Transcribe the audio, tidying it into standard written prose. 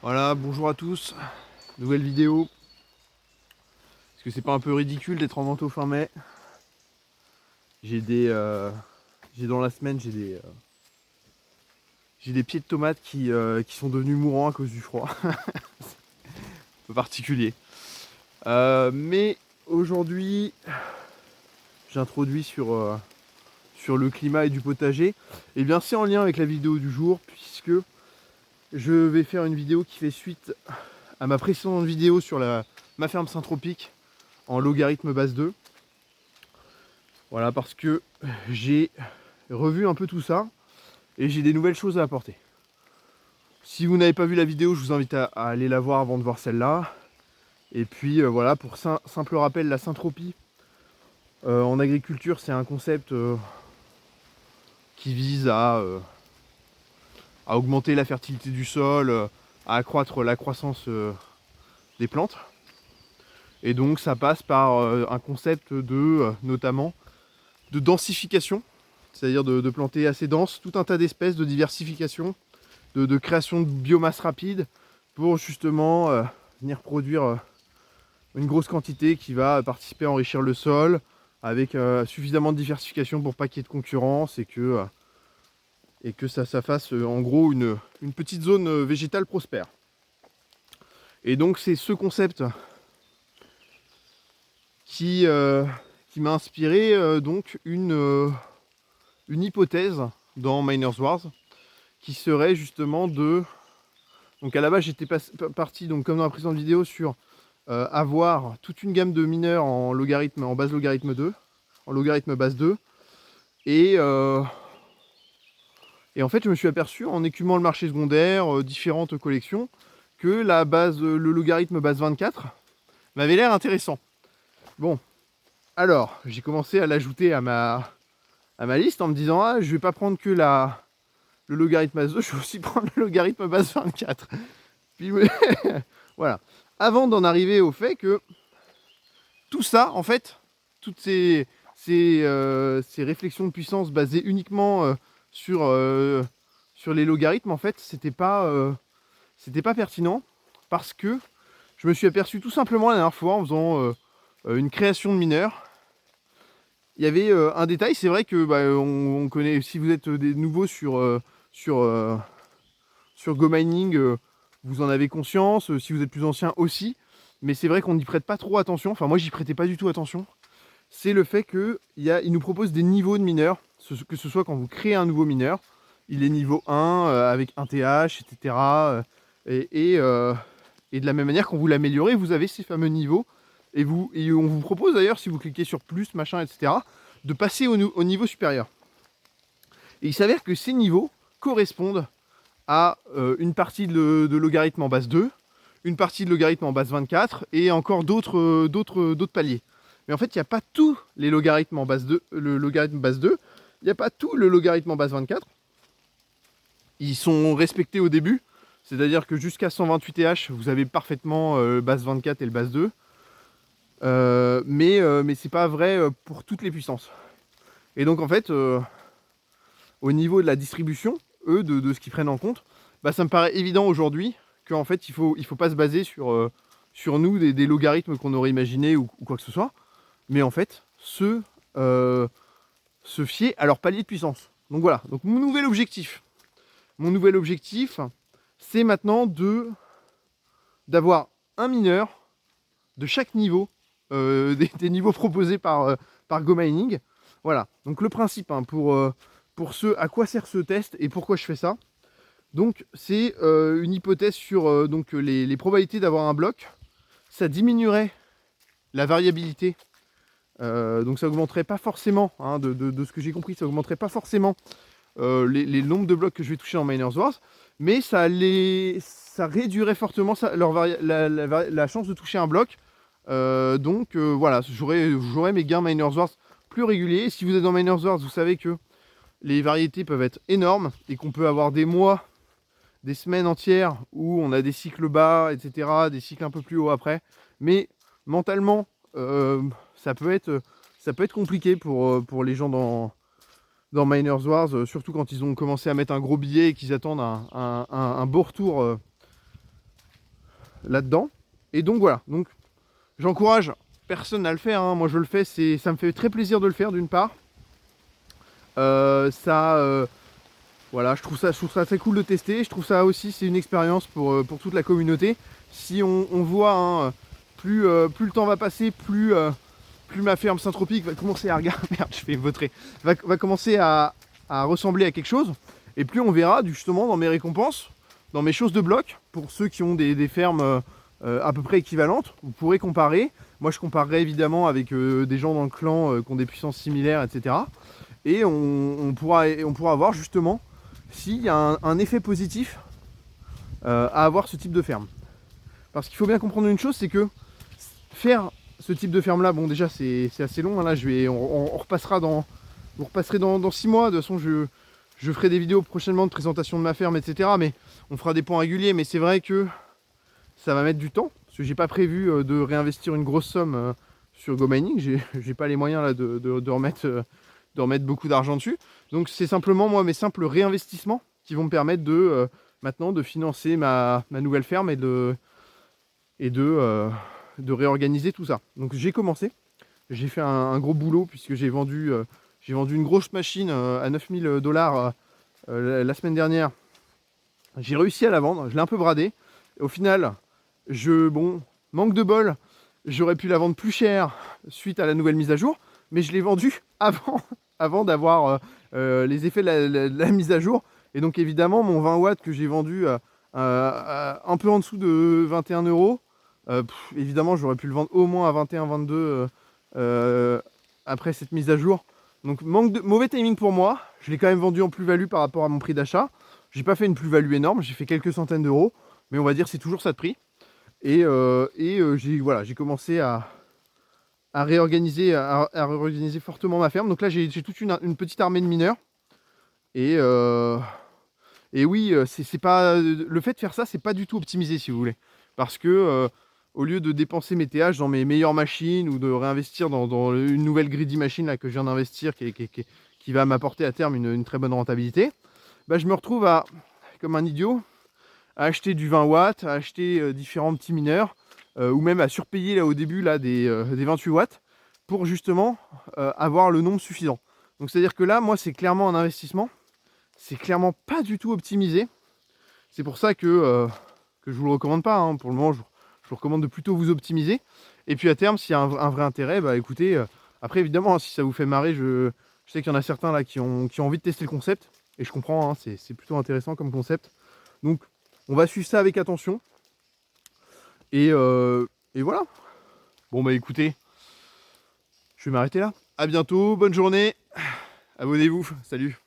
Voilà, bonjour à tous, nouvelle vidéo. Est-ce que c'est pas un peu ridicule d'être en manteau fin mai? J'ai dans la semaine, j'ai des pieds de tomates qui sont devenus mourants à cause du froid. Un peu particulier. Mais aujourd'hui, j'introduis sur le climat et du potager. Et bien c'est en lien avec la vidéo du jour, puisque je vais faire une vidéo qui fait suite à ma précédente vidéo sur ma ferme Saint-Tropique en logarithme base 2. Voilà, parce que j'ai revu un peu tout ça et j'ai des nouvelles choses à apporter. Si vous n'avez pas vu la vidéo, je vous invite à aller la voir avant de voir celle-là. Et puis voilà, pour simple rappel, la syntropie en agriculture, c'est un concept qui vise à augmenter la fertilité du sol, à accroître la croissance des plantes. Et donc ça passe par un concept notamment de densification, c'est-à-dire de planter assez dense, tout un tas d'espèces, de diversification, de création de biomasse rapide pour justement venir produire une grosse quantité qui va participer à enrichir le sol avec suffisamment de diversification pour pas qu'il y ait de concurrence et que ça fasse en gros une petite zone végétale prospère. Et donc c'est ce concept qui m'a inspiré donc une hypothèse dans Miners Wars qui serait justement de... Donc à la base j'étais parti, donc comme dans la précédente vidéo, sur avoir toute une gamme de mineurs en base logarithme 2, en logarithme base 2. Et en fait je me suis aperçu en écumant le marché secondaire, différentes collections, que le logarithme base 24 m'avait l'air intéressant. Bon, alors j'ai commencé à l'ajouter à ma liste en me disant ah je vais pas prendre que le logarithme base 2, je vais aussi prendre le logarithme base 24. Puis voilà. Avant d'en arriver au fait que tout ça, en fait, toutes ces réflexions de puissance basées uniquement sur les logarithmes, en fait, c'était pas pertinent parce que je me suis aperçu tout simplement la dernière fois en faisant une création de mineurs. Il y avait un détail, c'est vrai que on connaît, si vous êtes des nouveaux sur GoMining, vous en avez conscience, si vous êtes plus ancien aussi, mais c'est vrai qu'on n'y prête pas trop attention, enfin moi j'y prêtais pas du tout attention. C'est le fait qu'il nous propose des niveaux de mineurs, que ce soit quand vous créez un nouveau mineur, il est niveau 1 avec un TH, etc. Et de la même manière, quand vous l'améliorez, vous avez ces fameux niveaux. Et on vous propose d'ailleurs, si vous cliquez sur plus, machin, etc., de passer au niveau supérieur. Et il s'avère que ces niveaux correspondent à une partie de logarithme en base 2, une partie de logarithme en base 24 et encore d'autres paliers. Mais en fait, il n'y a pas tous les logarithmes en base 2, le logarithme base 2, il n'y a pas tout le logarithme en base 24. Ils sont respectés au début, c'est-à-dire que jusqu'à 128 TH, vous avez parfaitement base 24 et le base 2. Mais c'est pas vrai pour toutes les puissances. Et donc en fait, au niveau de la distribution, de ce qu'ils prennent en compte, ça me paraît évident aujourd'hui qu'en fait il faut pas se baser sur nous des logarithmes qu'on aurait imaginés ou quoi que ce soit, mais en fait se fier à leur palier de puissance. Donc voilà, donc mon nouvel objectif, c'est maintenant d'avoir un mineur de chaque niveau, des niveaux proposés par GoMining. Voilà, donc le principe pour ce à quoi sert ce test et pourquoi je fais ça. Donc c'est une hypothèse sur donc les probabilités d'avoir un bloc. Ça diminuerait la variabilité. Donc ça augmenterait pas forcément, hein, de ce que j'ai compris, ça augmenterait pas forcément les nombres de blocs que je vais toucher en Miners Wars, mais ça réduirait fortement la chance de toucher un bloc. Donc voilà, j'aurai mes gains Miners Wars plus réguliers. Si vous êtes dans Miners Wars, vous savez que les variétés peuvent être énormes et qu'on peut avoir des mois, des semaines entières où on a des cycles bas, etc., des cycles un peu plus hauts après. Mais mentalement, ça peut être compliqué pour les gens dans Miners Wars, surtout quand ils ont commencé à mettre un gros billet et qu'ils attendent un beau retour là-dedans. Et donc voilà, donc j'encourage personne à le faire, hein. Moi je le fais, ça me fait très plaisir de le faire d'une part. Voilà, je trouve ça très cool de tester. Je trouve ça aussi, c'est une expérience pour toute la communauté. Si on voit, hein, plus le temps va passer, plus ma ferme Saint-Tropique va commencer à regarder, merde, je fais vautrer, va commencer à ressembler à quelque chose. Et plus on verra justement dans mes récompenses, dans mes choses de bloc, pour ceux qui ont des fermes à peu près équivalentes, vous pourrez comparer. Moi je comparerai évidemment avec des gens dans le clan qui ont des puissances similaires, etc. Et on pourra voir justement s'il y a un effet positif à avoir ce type de ferme. Parce qu'il faut bien comprendre une chose, c'est que faire ce type de ferme là, bon déjà c'est assez long, hein. Là on repassera vous repasserez dans 6 mois. De toute façon je ferai des vidéos prochainement de présentation de ma ferme, etc. Mais on fera des points réguliers, mais c'est vrai que ça va mettre du temps, parce que j'ai pas prévu de réinvestir une grosse somme sur GoMining. J'ai pas les moyens là de remettre beaucoup d'argent dessus. Donc c'est simplement moi mes simples réinvestissements qui vont me permettre de maintenant de financer ma nouvelle ferme et de réorganiser tout ça. Donc j'ai commencé, j'ai fait un gros boulot puisque j'ai vendu une grosse machine à 9000 $ la semaine dernière. J'ai réussi à la vendre, je l'ai un peu bradé. Au final, bon, manque de bol, j'aurais pu la vendre plus cher suite à la nouvelle mise à jour, mais je l'ai vendue avant d'avoir les effets de la mise à jour. Et donc évidemment, mon 20 watts que j'ai vendu un peu en dessous de 21 €, évidemment, j'aurais pu le vendre au moins à 21, 22 après cette mise à jour. Donc mauvais timing pour moi. Je l'ai quand même vendu en plus-value par rapport à mon prix d'achat. J'ai pas fait une plus-value énorme, j'ai fait quelques centaines d'euros, mais on va dire c'est toujours ça de prix. Et j'ai commencé à réorganiser fortement ma ferme. Donc là j'ai toute une petite armée de mineurs. Et oui, c'est pas le fait de faire ça, c'est pas du tout optimisé si vous voulez. Parce que au lieu de dépenser mes TH dans mes meilleures machines ou de réinvestir dans une nouvelle greedy machine là, que je viens d'investir qui va m'apporter à terme une très bonne rentabilité, bah, je me retrouve comme un idiot à acheter du 20 watts, à acheter différents petits mineurs ou même à surpayer là au début là, des 28 watts pour justement avoir le nombre suffisant. Donc c'est à dire que là moi c'est clairement un investissement, c'est clairement pas du tout optimisé. C'est pour ça que je vous le recommande pas, hein. Pour le moment je vous recommande de plutôt vous optimiser. Et puis à terme, s'il y a un vrai intérêt, bah écoutez, après évidemment, hein, si ça vous fait marrer, je sais qu'il y en a certains là qui ont envie de tester le concept. Et je comprends, hein, c'est plutôt intéressant comme concept. Donc on va suivre ça avec attention. Et voilà. Bon bah écoutez, je vais m'arrêter là. À bientôt, bonne journée. Abonnez-vous, salut.